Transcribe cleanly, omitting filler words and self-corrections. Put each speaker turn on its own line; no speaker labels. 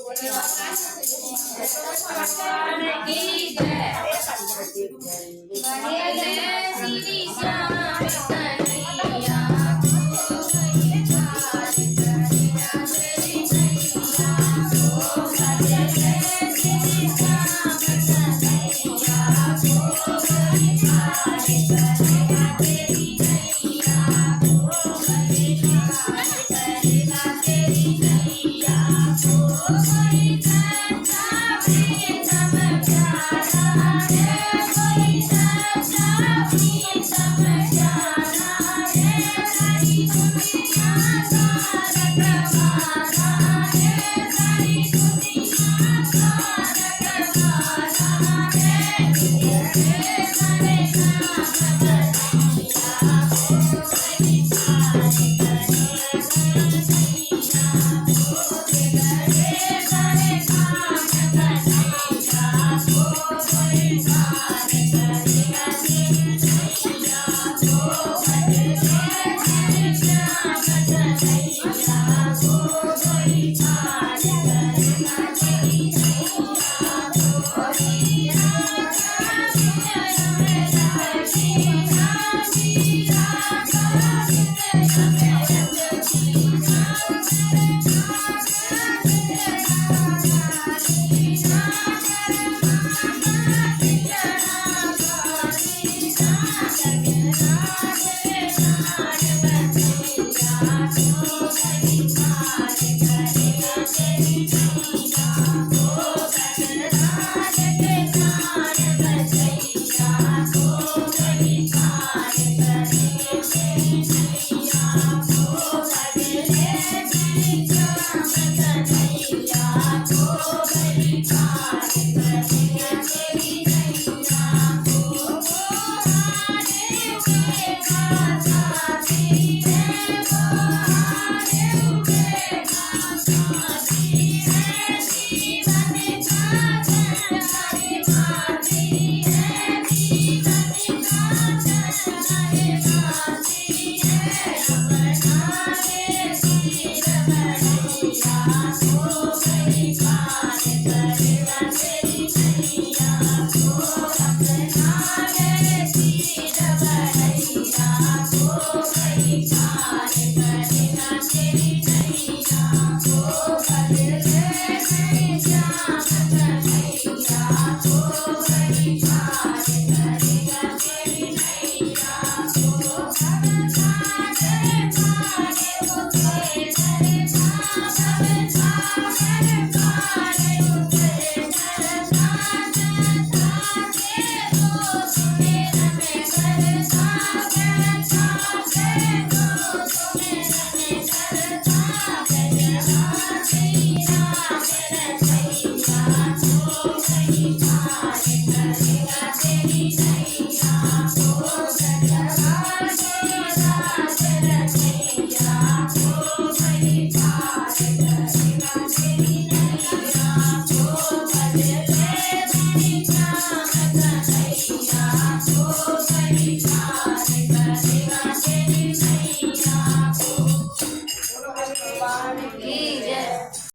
भगवान की जय। गणेश श्री श्याम कन्हैया को परिवार करेगा तेरी नैया को। भजन श्री श्याम कन्हैया को परिवार करेगा तेरी नैया को। परिवार करेगा तेरी नैया को। कोई सच्चा प्रीतम प्यारा है, कोई सच्चा प्रीतम प्यारा है। सारी दुनिया का रखवाला है, सारी दुनिया का रखवाला है। तेरे सारे काम कन्हैया को परिवार करेगा कन्हैया को। तेरे सारे काम कन्हैया को परिवार करेगा तेरी नैया को। भजन श्री श्याम कन्हैया को परिवार करेगा तेरी नैया को। हीरा